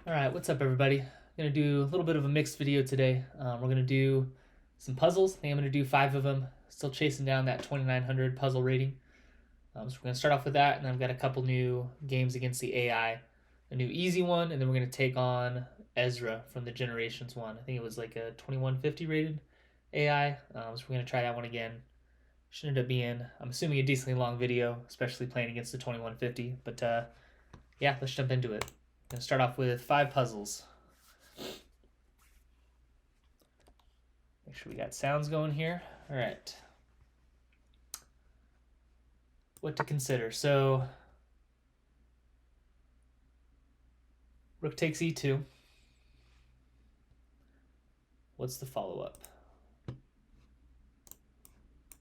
All right, what's up, everybody? I'm gonna do a little bit of a mixed video today. We're gonna do some puzzles. I think I'm gonna do 5 of them. Still chasing down that 2,900 puzzle rating. So we're gonna start off with that, and then I've got a couple new games against the AI, a new easy one, and then we're gonna take on Ezra from the Generations one. I think it was like a 2150 rated AI. So we're gonna try that one again. Should end up being, I'm assuming, a decently long video, especially playing against the 2150. But yeah, let's jump into it. I'm gonna start off with 5 puzzles. Make sure we got sounds going here. All right. What to consider? So, rook takes e2. What's the follow-up?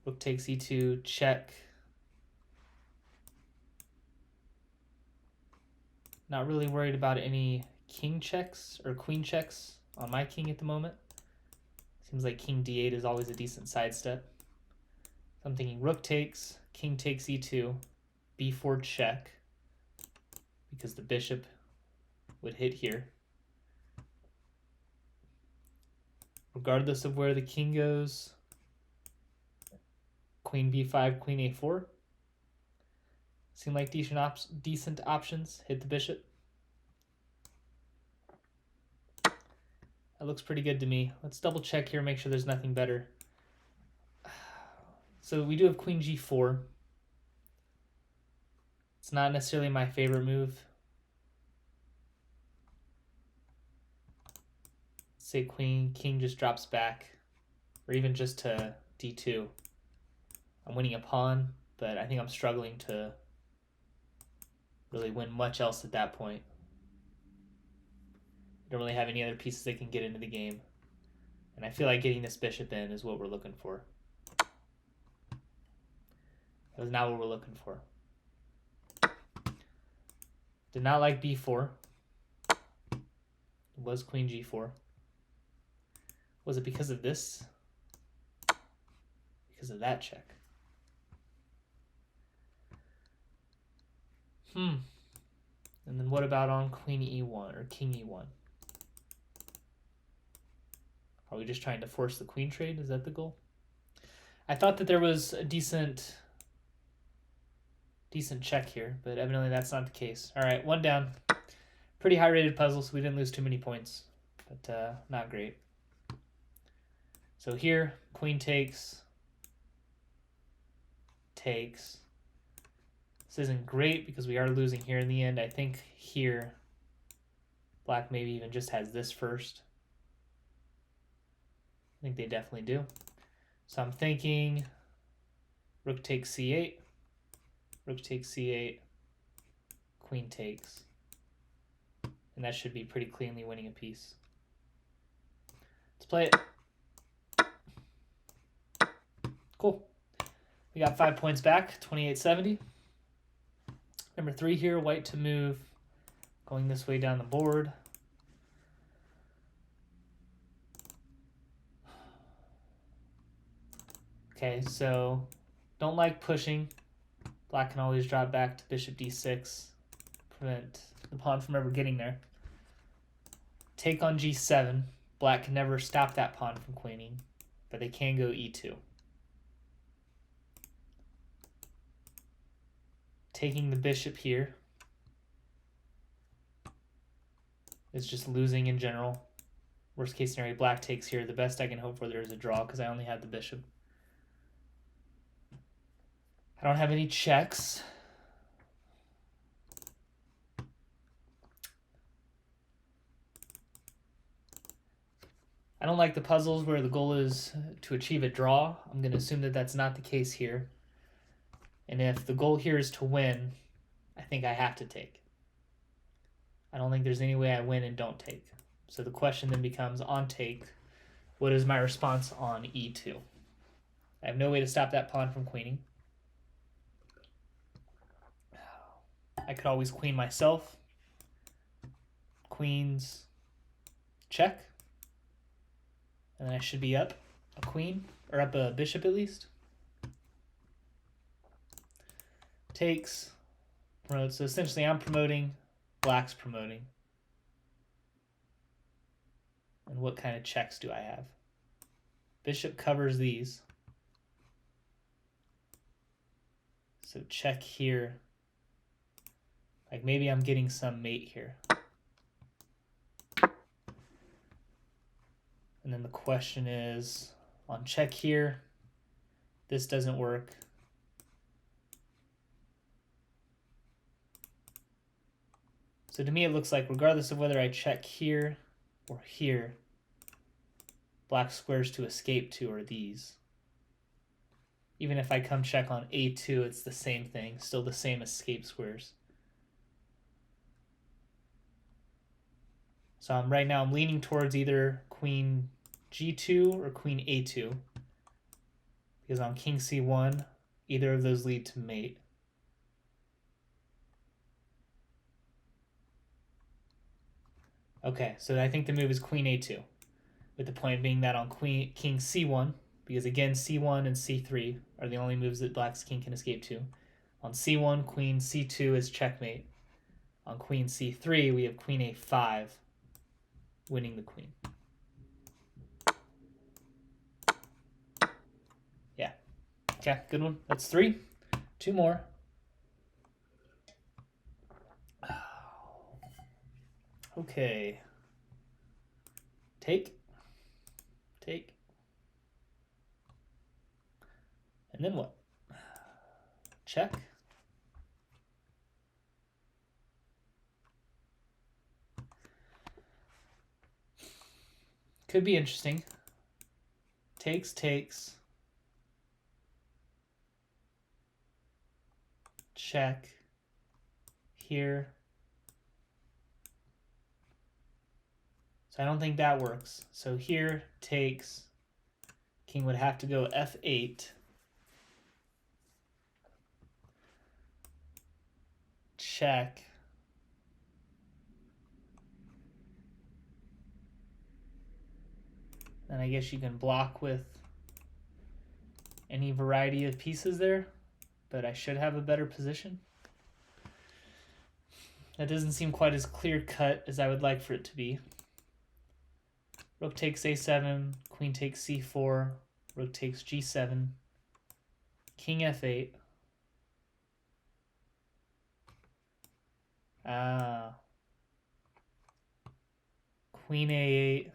Rook takes e2, check. Not really worried about any king checks or queen checks on my king at the moment. Seems like king d8 is always a decent sidestep. So I'm thinking rook takes, king takes e2, b4 check, because the bishop would hit here. Regardless of where the king goes, queen b5, queen a4. Seem like decent options. Hit the bishop. That looks pretty good to me. Let's double check here, make sure there's nothing better. So we do have queen g4. It's not necessarily my favorite move. Say queen, king just drops back, or even just to d2. I'm winning a pawn, but I think I'm struggling to really win much else at that point. Don't really have any other pieces that can get into the game. And I feel like getting this bishop in is what we're looking for. That was not what we're looking for. Did not like b4. It was queen g4. Was it because of this? Because of that check. And then what about on queen e1 or king e1? Are we just trying to force the queen trade? Is that the goal? I thought that there was a decent check here, but evidently that's not the case. All right, one down. Pretty high rated puzzle, so we didn't lose too many points, but not great. So here, queen takes. This isn't great because we are losing here in the end. I think here, black maybe even just has this first. I think they definitely do. So I'm thinking rook takes c8, rook takes c8, queen takes. And that should be pretty cleanly winning a piece. Let's play it. Cool. We got 5 points back, 2870. Number 3 here, white to move, going this way down the board. Okay, so don't like pushing. Black can always drop back to bishop d6, prevent the pawn from ever getting there. Take on g7. Black can never stop that pawn from queening, but they can go e2. Taking the bishop here is just losing in general. Worst case scenario, black takes here. The best I can hope for there is a draw because I only have the bishop. I don't have any checks. I don't like the puzzles where the goal is to achieve a draw. I'm going to assume that that's not the case here. And if the goal here is to win, I think I have to take. I don't think there's any way I win and don't take. So the question then becomes, on take, what is my response on e2? I have no way to stop that pawn from queening. I could always queen myself. Queens, check. And then I should be up a queen, or up a bishop at least. Takes, promotes. So essentially I'm promoting, black's promoting. what kind of checks do I have. Bishop covers these. So check here. Like maybe I'm getting some mate here. And then the question is, on check here, this doesn't work. So to me it looks like regardless of whether I check here or here, black squares to escape to are these. Even if I come check on A2, it's the same thing, still the same escape squares. So right now I'm leaning towards either queen G2 or queen A2, because on king C1, either of those lead to mate. Okay, so I think the move is queen A2, with the point being that on king C1, because again C1 and C3 are the only moves that black's king can escape to. On C1, queen C2 is checkmate. On queen C3, we have queen A5, winning the queen. Yeah. Okay, good one. That's 3. 2 more. Okay. Take. And then what? Check. Could be interesting. Takes. Check. Here. So I don't think that works. So here, takes. King would have to go F8. Check. Then I guess you can block with any variety of pieces there, but I should have a better position. That doesn't seem quite as clear cut as I would like for it to be. Rook takes A7, queen takes C4, rook takes G7, king F8. Queen A8,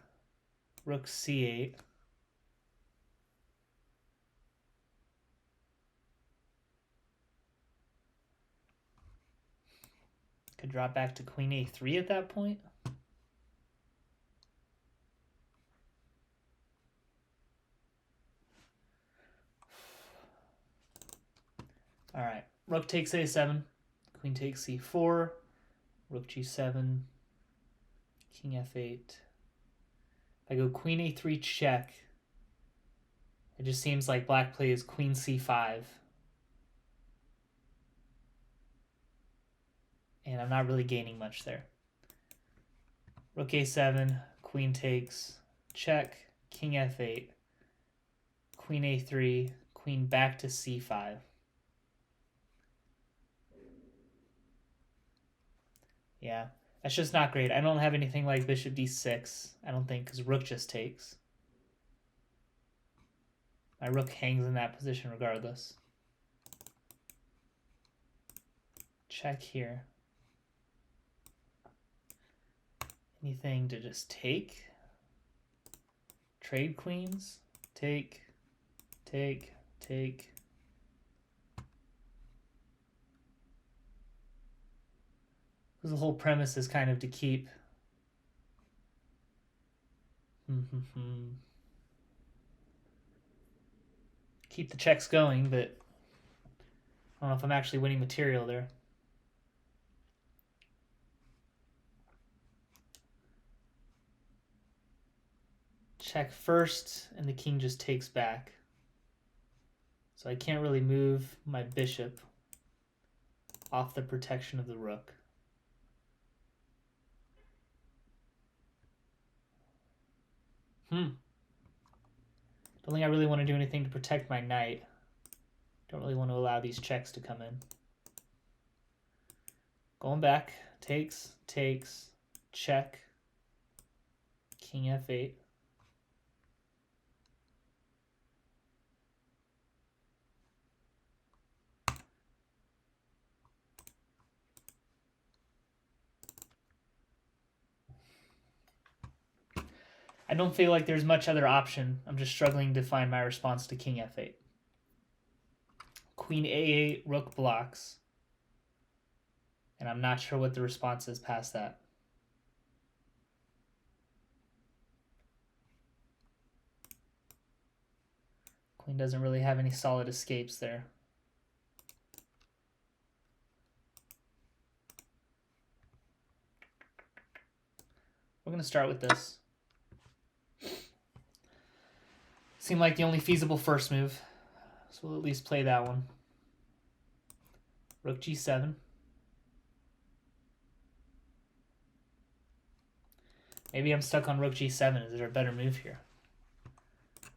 rook C8. Could drop back to queen A3 at that point. All right, rook takes A7, queen takes C4, rook G7, king F8. If I go queen A3 check, it just seems like black plays queen C5. And I'm not really gaining much there. Rook A7, queen takes, check, king F8, queen A3, queen back to C5. Yeah, that's just not great. I don't have anything like bishop D6, I don't think, because rook just takes. My rook hangs in that position regardless. Check here. Anything to just take? Trade queens? Take. Because the whole premise is kind of to keep keep the checks going, but I don't know if I'm actually winning material there. Check first, and the king just takes back. So I can't really move my bishop off the protection of the rook. Don't think I really want to do anything to protect my knight. Don't really want to allow these checks to come in. Going back, takes, check, king F8. I don't feel like there's much other option. I'm just struggling to find my response to king f8. Queen a8, rook blocks. And I'm not sure what the response is past that. Queen doesn't really have any solid escapes there. We're going to start with this. Seemed like the only feasible first move, so we'll at least play that one. Rook g7. Maybe I'm stuck on rook g7. Is there a better move here?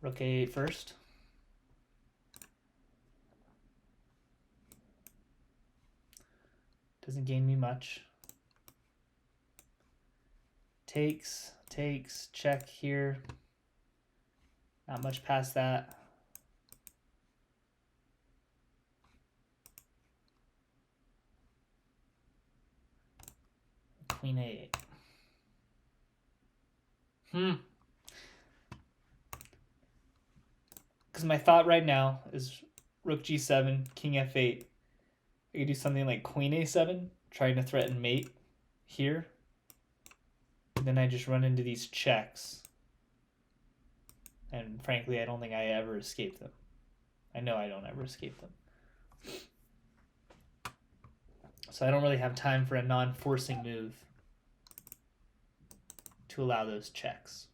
Rook a8 first. Doesn't gain me much. Takes, check here. Not much past that. Queen a8. Because my thought right now is rook g7, king f8. I could do something like queen a7, trying to threaten mate here. And then I just run into these checks. And frankly, I don't think I ever escape them. I know I don't ever escape them. So I don't really have time for a non-forcing move to allow those checks.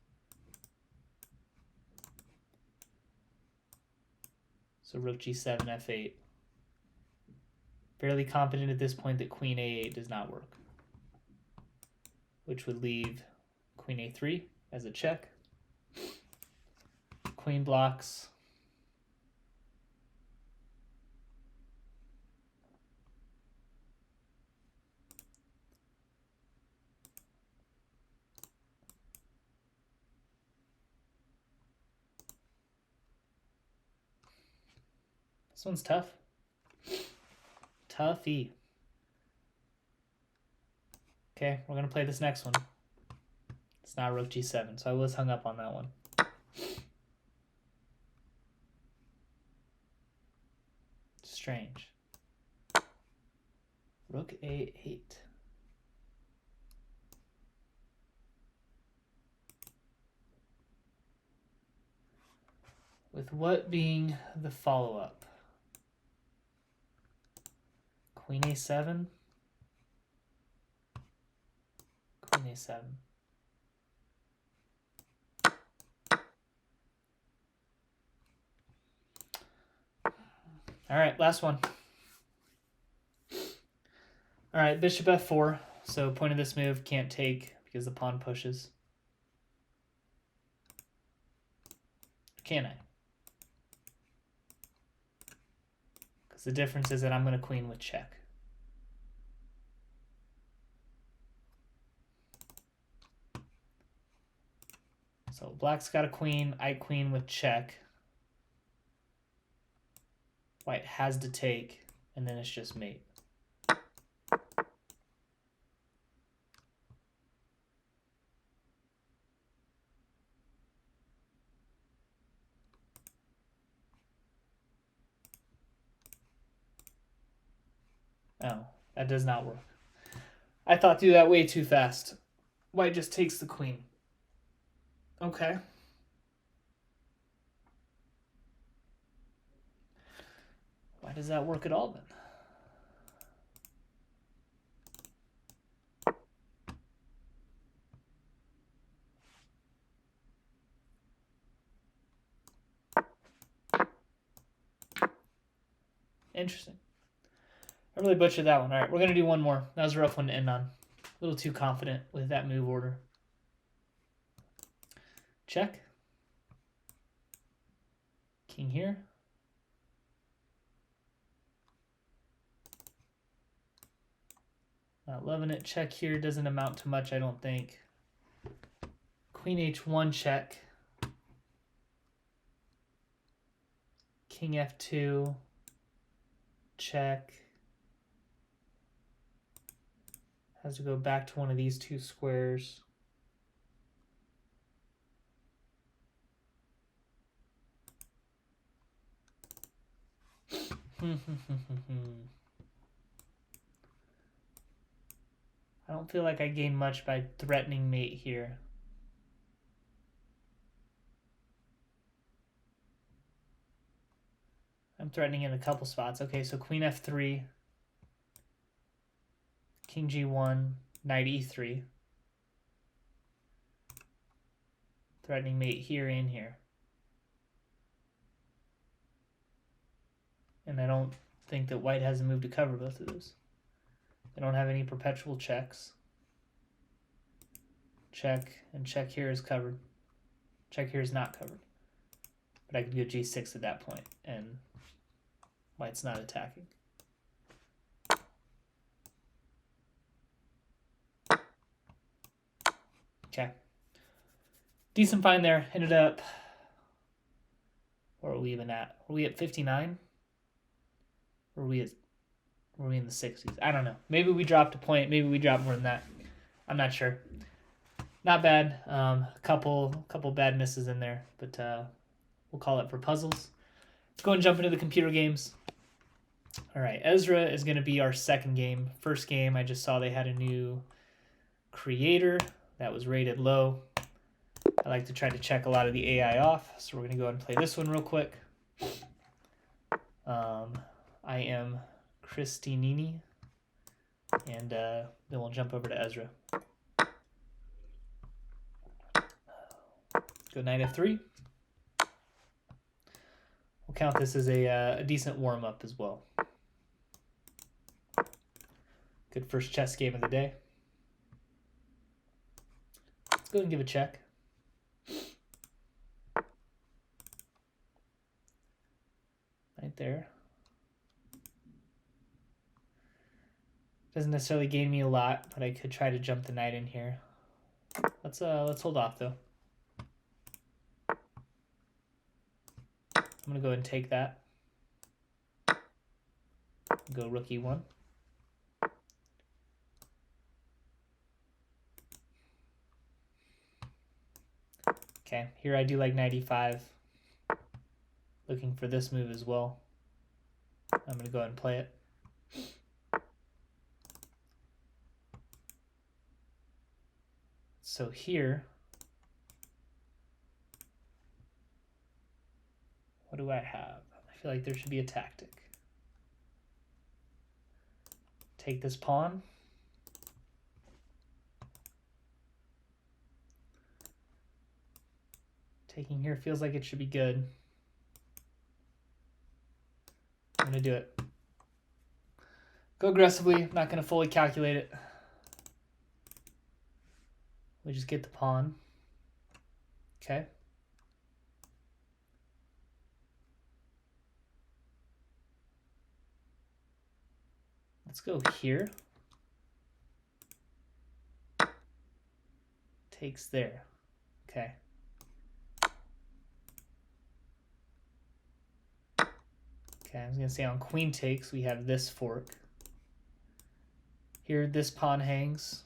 So rook g7, f8. Fairly confident at this point that queen a8 does not work, which would leave queen a3 as a check. Queen blocks. This one's tough. Toughy. Okay, we're going to play this next one. It's not rook g7, so I was hung up on that one. Strange. Rook a8. With what being the follow-up? Queen a7. Queen a7. All right, last one. All right, bishop f4. So point of this move, can't take because the pawn pushes. Can I? Because the difference is that I'm going to queen with check. So black's got a queen, I queen with check. White has to take, and then it's just mate. Oh, that does not work. I thought through that way too fast. White just takes the queen. Okay. Why does that work at all then? Interesting. I really butchered that one. All right, we're going to do one more. That was a rough one to end on. A little too confident with that move order. Check. King here. Not loving it. Check here doesn't amount to much, I don't think. Queen h1 check. King f2. Check. Has to go back to one of these two squares. I don't feel like I gain much by threatening mate here. I'm threatening in a couple spots. Okay, so queen f3, king g1, knight e3. Threatening mate here and here. And I don't think that white has a move to cover both of those. They don't have any perpetual checks. Check, and check here is covered. Check here is not covered. But I could go g6 at that point, and white's not attacking. Okay. Decent find there. Ended up, where are we even at? Were we at 59? Or were we in the 60s? I don't know. Maybe we dropped a point. Maybe we dropped more than that. I'm not sure. Not bad. A couple bad misses in there, but we'll call it for puzzles. Let's go and jump into the computer games. All right, Ezra is going to be our second game. First game, I just saw they had a new creator that was rated low. I like to try to check a lot of the AI off, so we're going to go ahead and play this one real quick. I am Christinini, and then we'll jump over to Ezra. Go knight f3. We'll count this as a decent warm-up as well. Good first chess game of the day. Let's go ahead and give a check. Right there. Doesn't necessarily gain me a lot, but I could try to jump the knight in here. Let's hold off though. I'm gonna go ahead and take that. Go rook e1. Okay, here I do like knight e5. Looking for this move as well. I'm gonna go ahead and play it. So here, what do I have? I feel like there should be a tactic. Take this pawn. Taking here feels like it should be good. I'm gonna do it. Go aggressively, I'm not gonna fully calculate it. We just get the pawn. Okay. Let's go here. Takes there. Okay. Okay, I was gonna say on queen takes, we have this fork. Here, this pawn hangs.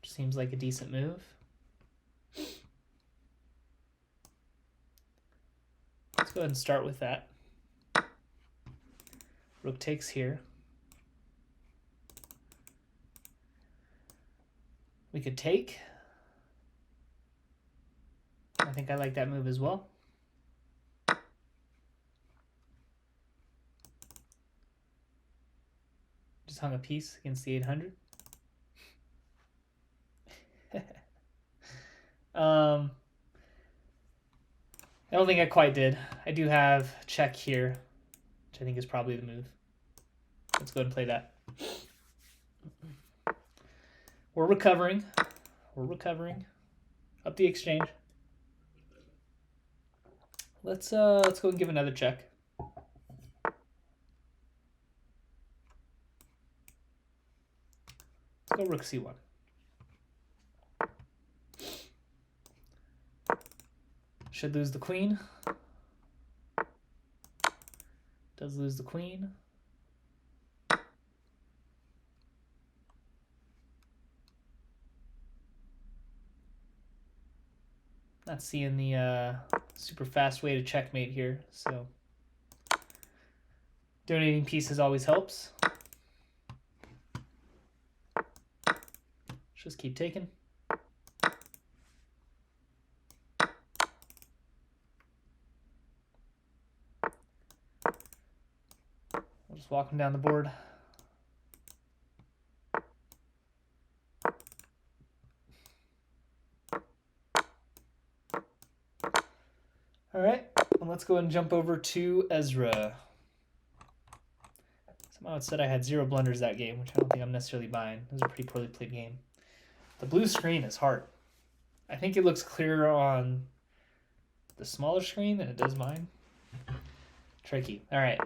Which seems like a decent move. Let's go ahead and start with that. Rook takes here. We could take. I think I like that move as well. Just hung a piece against the 800. I don't think I quite did. I do have check here, which I think is probably the move. Let's go ahead and play that. We're recovering. We're recovering. Up the exchange. Let's go and give another check. Let's go rook c1. Should lose the queen. Does lose the queen. Not seeing the super fast way to checkmate here, so donating pieces always helps. Just keep taking. We'll just walk them down the board. All right, well, let's go ahead and jump over to Ezra. Somehow it said I had 0 blunders that game, which I don't think I'm necessarily buying. It was a pretty poorly played game. The blue screen is hard. I think it looks clearer on the smaller screen than it does mine. Tricky. All right,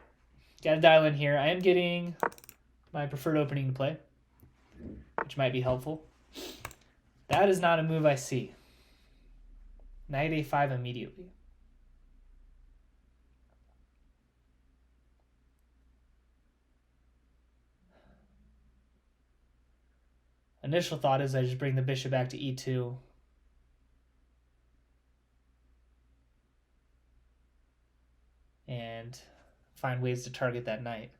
got to dial in here. I am getting my preferred opening to play, which might be helpful. That is not a move I see. Knight a5 immediately. Initial thought is I just bring the bishop back to e2. And find ways to target that knight.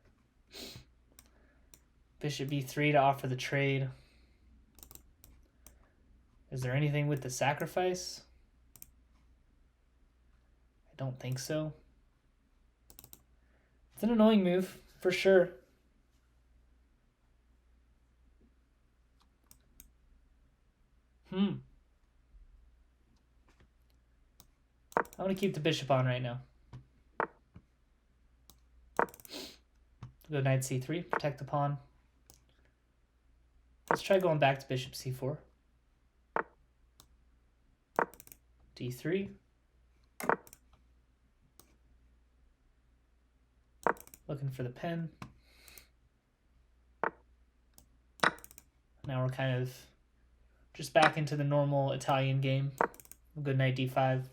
Bishop b3 to offer the trade. Is there anything with the sacrifice? I don't think so. It's an annoying move, for sure. I'm going to keep the bishop on right now. Go knight c3, protect the pawn. Let's try going back to bishop c4. d3. Looking for the pin. Now we're kind of just back into the normal Italian game. Good knight d5.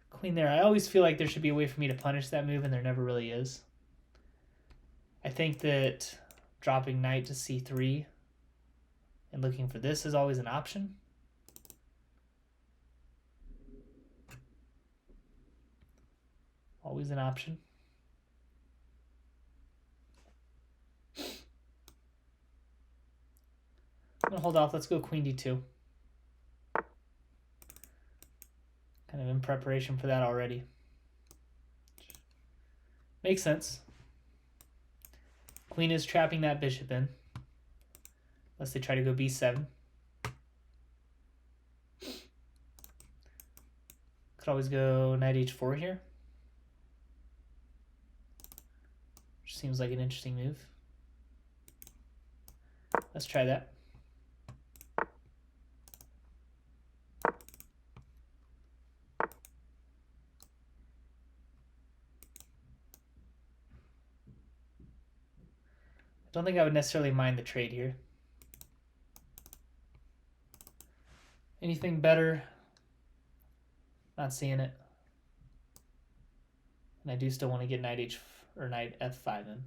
Queen there. I always feel like there should be a way for me to punish that move, and there never really is. I think that dropping knight to c3 and looking for this is always an option. Always an option. I'm going to hold off. Let's go queen d2. Kind of in preparation for that already. Makes sense. Queen is trapping that bishop in. Unless they try to go b7. Could always go knight h4 here. Which seems like an interesting move. Let's try that. Don't think I would necessarily mind the trade here. Anything better? Not seeing it. And I do still want to get knight knight f5 in.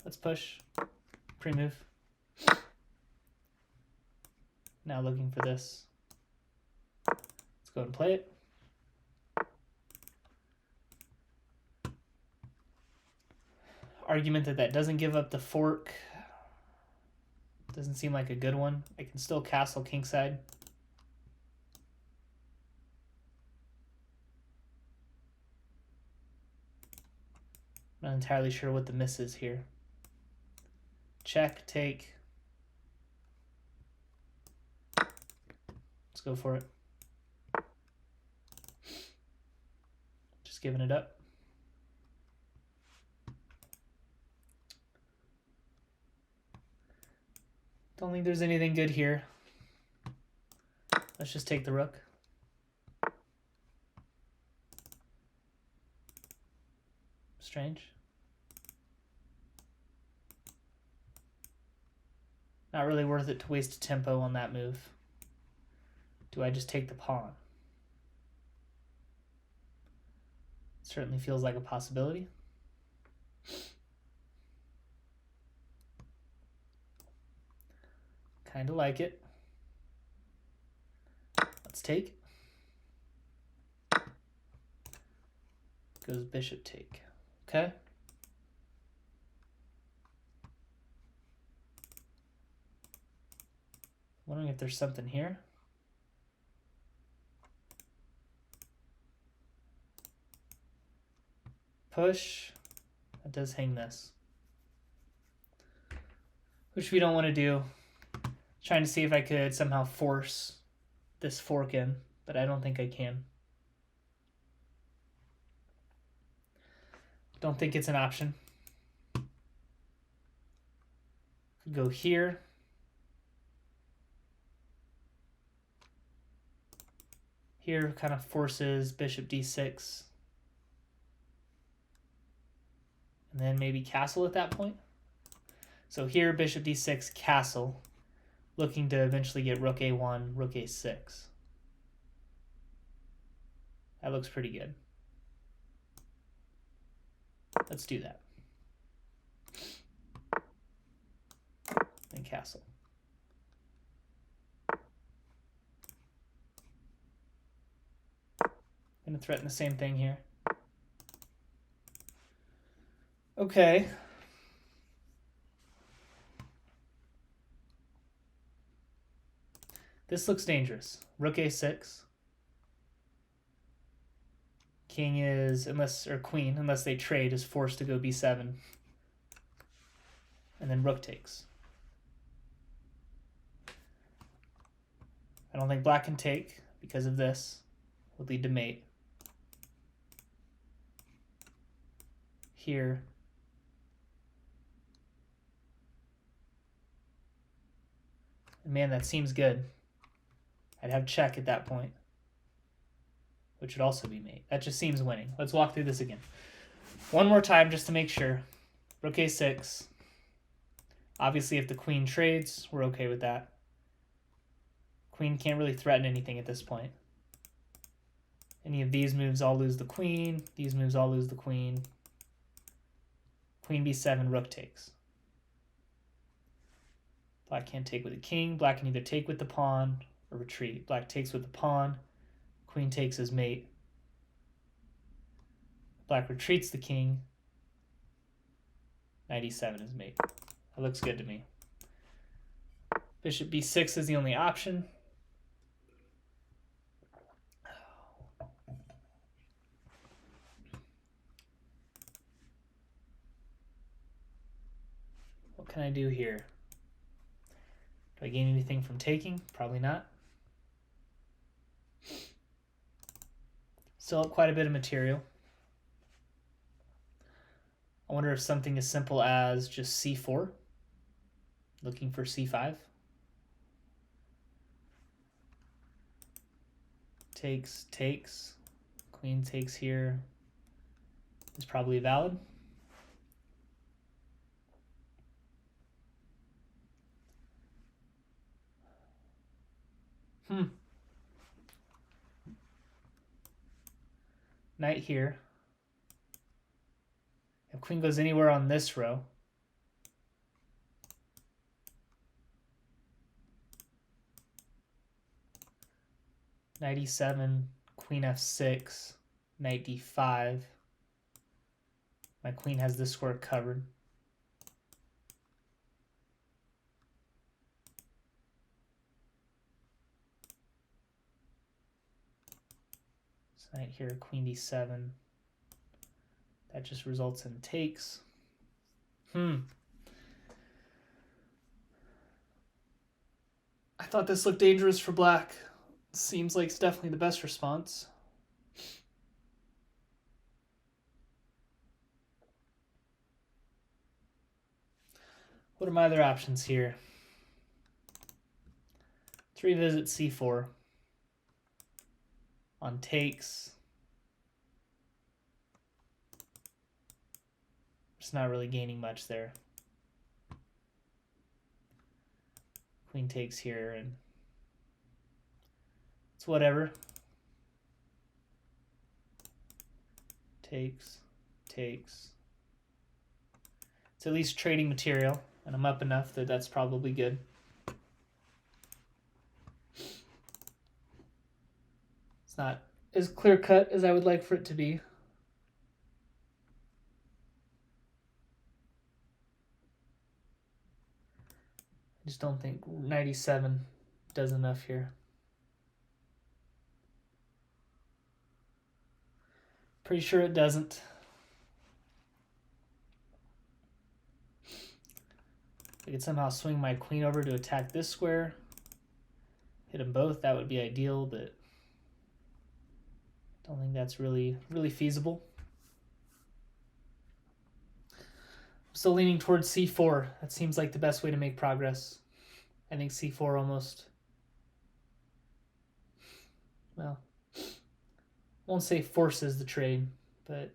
Let's push. Pre-move. Now looking for this. Let's go and play it. Argument that doesn't give up the fork doesn't seem like a good one. I can still castle kingside. Not entirely sure what the miss is here. Check, take. Let's go for it. Just giving it up. Don't think there's anything good here. Let's just take the rook. Strange. Not really worth it to waste a tempo on that move. Do I just take the pawn? Certainly feels like a possibility. Kind of like it. Let's take. Goes bishop take. Okay. Wondering if there's something here. Push. That does hang this, which we don't want to do. Trying to see if I could somehow force this fork in, but I don't think I can. Don't think it's an option. Could go here. Here kind of forces bishop d6. And then maybe castle at that point. So here, bishop d6, castle, looking to eventually get rook a1, rook a6. That looks pretty good. Let's do that. And castle. Gonna threaten the same thing here. Okay. This looks dangerous. Rook a6. King is, or queen, unless they trade, is forced to go b7. And then rook takes. I don't think black can take because of this. Would lead to mate. Here. And man, that seems good. I'd have check at that point, which would also be mate. That just seems winning. Let's walk through this again. One more time just to make sure. Rook a6. Obviously, if the queen trades, we're okay with that. Queen can't really threaten anything at this point. Any of these moves, I'll lose the queen. These moves, I'll lose the queen. Queen b7, rook takes. Black can't take with the king. Black can either take with the pawn or retreat. Black takes with the pawn. Queen takes as mate. Black retreats the king. Knight e7 is mate. That looks good to me. Bishop b6 is the only option. What can I do here? Do I gain anything from taking? Probably not. Still quite a bit of material. I wonder if something as simple as just c4, looking for c5. Takes, takes. Queen takes here is probably valid. Knight here. If queen goes anywhere on this row, knight e7, queen f6, knight d5. My queen has this square covered. So knight here, queen d7. That just results in takes. I thought this looked dangerous for black. Seems like it's definitely the best response. What are my other options here? To revisit c4 on takes. Just not really gaining much there. Queen takes here, and it's whatever. Takes, takes. It's at least trading material, and I'm up enough that that's probably good. It's not as clear cut as I would like for it to be. I just don't think 97 does enough here. Pretty sure it doesn't. I could somehow swing my queen over to attack this square. Hit them both, that would be ideal, but I don't think that's really feasible. I'm still leaning towards c4. That seems like the best way to make progress. I think c4 almost, well, won't say forces the trade, but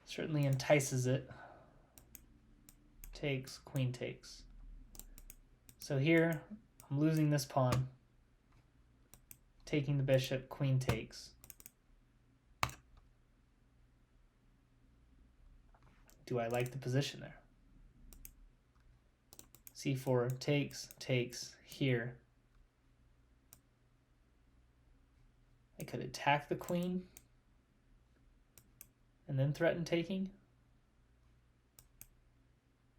certainly entices it. Takes, queen takes. So here, I'm losing this pawn. Taking the bishop, queen takes. Do I like the position there? c4 takes, takes, here. I could attack the queen and then threaten taking.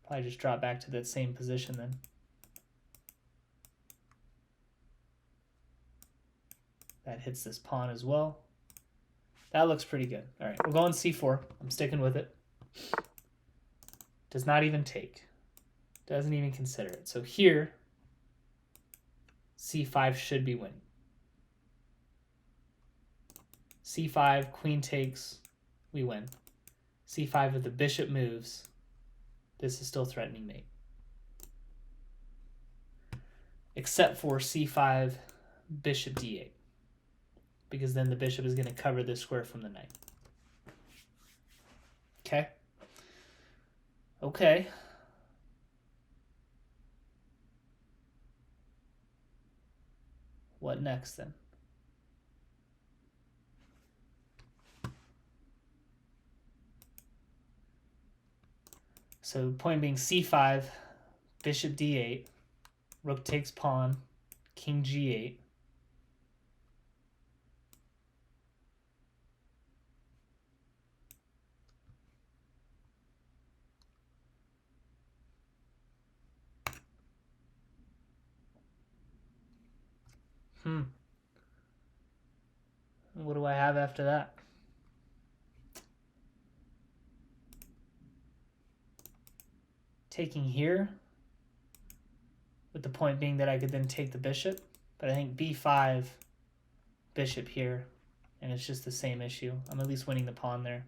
Probably just drop back to that same position then. That hits this pawn as well. That looks pretty good. All right, we're going c4. I'm sticking with it. Does not even take. Doesn't even consider it. So here, c5 should be winning. c5, queen takes, we win. c5 if the bishop moves, this is still threatening mate. Except for c5, bishop d8. Because then the bishop is going to cover this square from the knight. Okay. Okay. What next then? So point being c5, bishop d8, rook takes pawn, king g8. What do I have after that? Taking here, with the point being that I could then take the bishop, but I think b5, bishop here, and it's just the same issue. I'm at least winning the pawn there.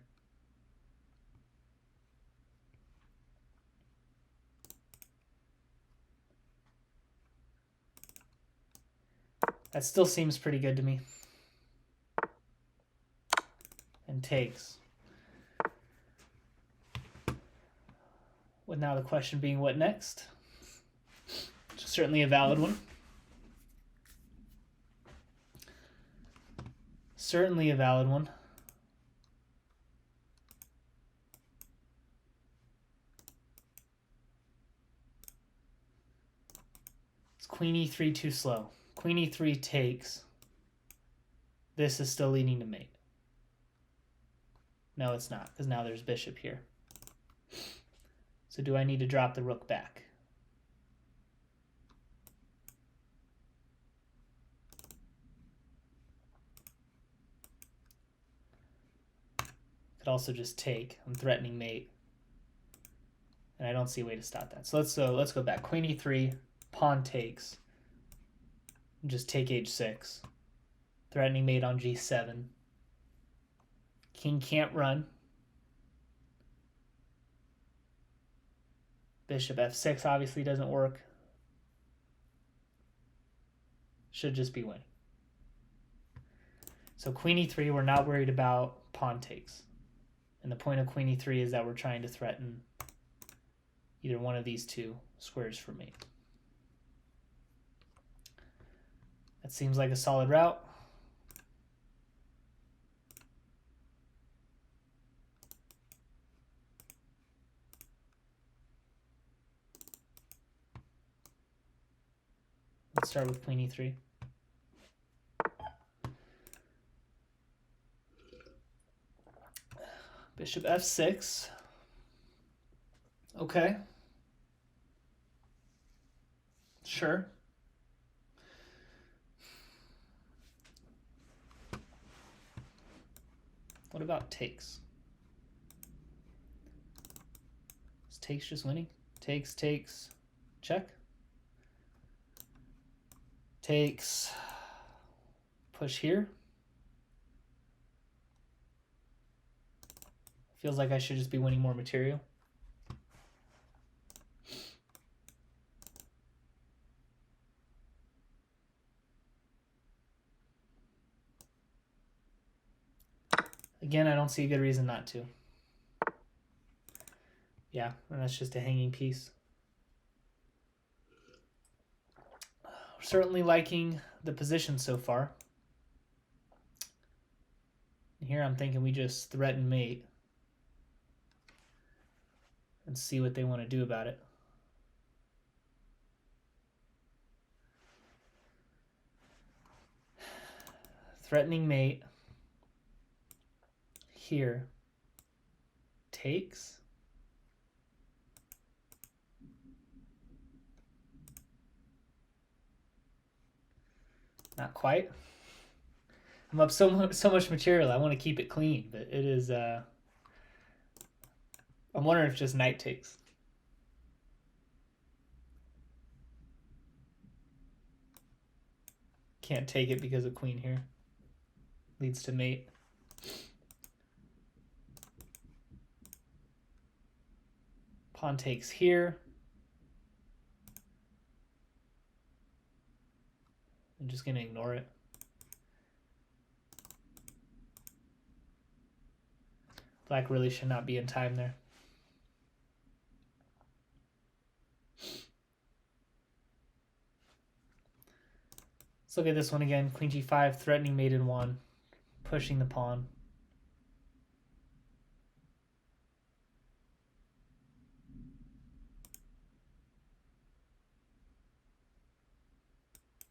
That still seems pretty good to me. And takes. With now the question being what next? Certainly a valid one. Certainly a valid one. It's queen e3 too slow. Queen e3 takes. This is still leading to mate. No, it's not, because now there's bishop here. So do I need to drop the rook back? Could also just take. I'm threatening mate. And I don't see a way to stop that. So let's go back. Queen e3, pawn takes. Just take h6. Threatening mate on g7. King can't run. Bishop f6 obviously doesn't work. Should just be winning. So queen e3, we're not worried about pawn takes. And the point of queen e3 is that we're trying to threaten either one of these two squares for mate. That seems like a solid route. Let's start with queen e3. Bishop f6. Okay. Sure. What about takes? Is takes just winning? Takes, check. Takes, push here. Feels like I should just be winning more material. Again, I don't see a good reason not to. Yeah, and that's just a hanging piece. Certainly liking the position so far. Here I'm thinking we just threaten mate and see what they want to do about it. Threatening mate here takes. Not quite. I'm up so much material. I want to keep it clean, but it is. I'm wondering if just knight takes. Can't take it because of queen here. Leads to mate. Pawn takes here. I'm just going to ignore it. Black really should not be in time there. Let's look at this one again. Queen g5, threatening mate in 1, pushing the pawn.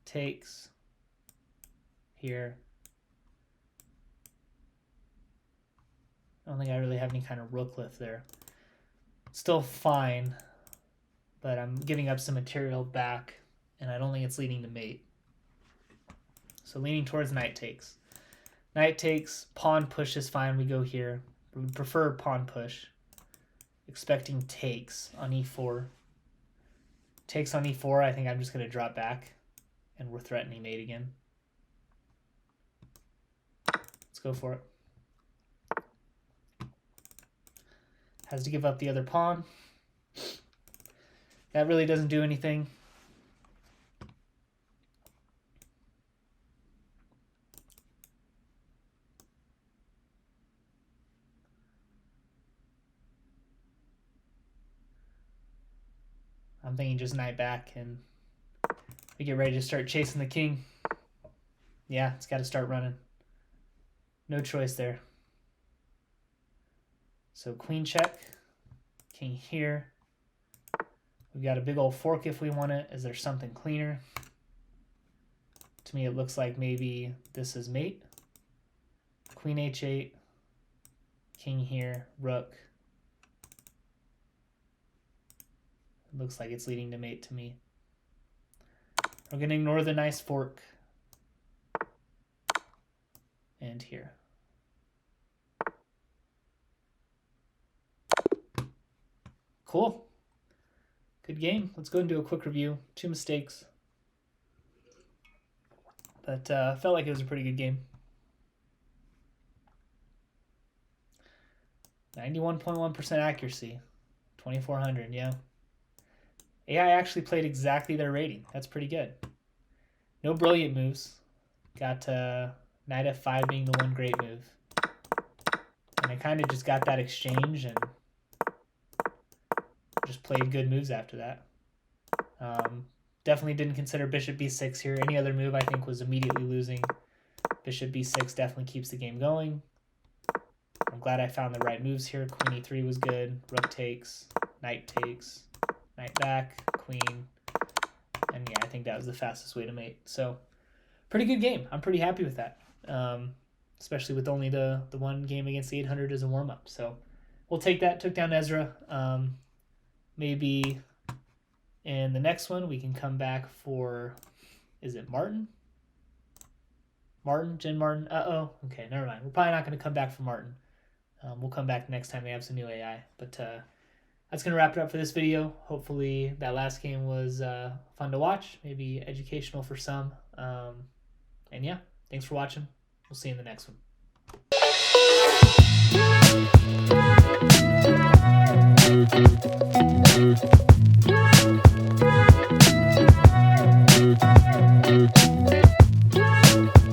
Takes here. I don't think I really have any kind of rook lift there. Still fine, but I'm giving up some material back, and I don't think it's leading to mate. So leaning towards knight takes. Knight takes, pawn push is fine, we go here. We would prefer pawn push. Expecting takes on e4. Takes on e4, I think I'm just going to drop back, and we're threatening mate again. Let's go for it. Has to give up the other pawn. That really doesn't do anything. I'm thinking just knight back and we get ready to start chasing the king. Yeah, it's got to start running. No choice there. So queen check, king here. We've got a big old fork if we want it. Is there something cleaner? To me, it looks like maybe this is mate. Queen h8, king here, rook. It looks like it's leading to mate to me. We're going to ignore the nice fork. And here. Cool. Good game. Let's go and do a quick review. 2 mistakes. But felt like it was a pretty good game. 91.1% accuracy. 2400, yeah. AI actually played exactly their rating. That's pretty good. No brilliant moves. Got knight f5 being the one great move. And I kind of just got that exchange and just played good moves after that. Definitely didn't consider bishop b6 here. Any other move I think was immediately losing. Bishop b6 definitely keeps the game going. I'm glad I found the right moves here. Queen e3 was good. Rook takes, knight back, queen. And yeah, I think that was the fastest way to mate. So pretty good game. I'm pretty happy with that. especially with only the one game against the 800 as a warm up. So we'll take that. Took down Ezra. Maybe in the next one we can come back for, is it Martin? Jen Martin. Okay, never mind. We're probably not going to come back for Martin. We'll come back next time they have some new AI. But that's going to wrap it up for this video. Hopefully that last game was fun to watch, maybe educational for some. And yeah, thanks for watching. We'll see you in the next one.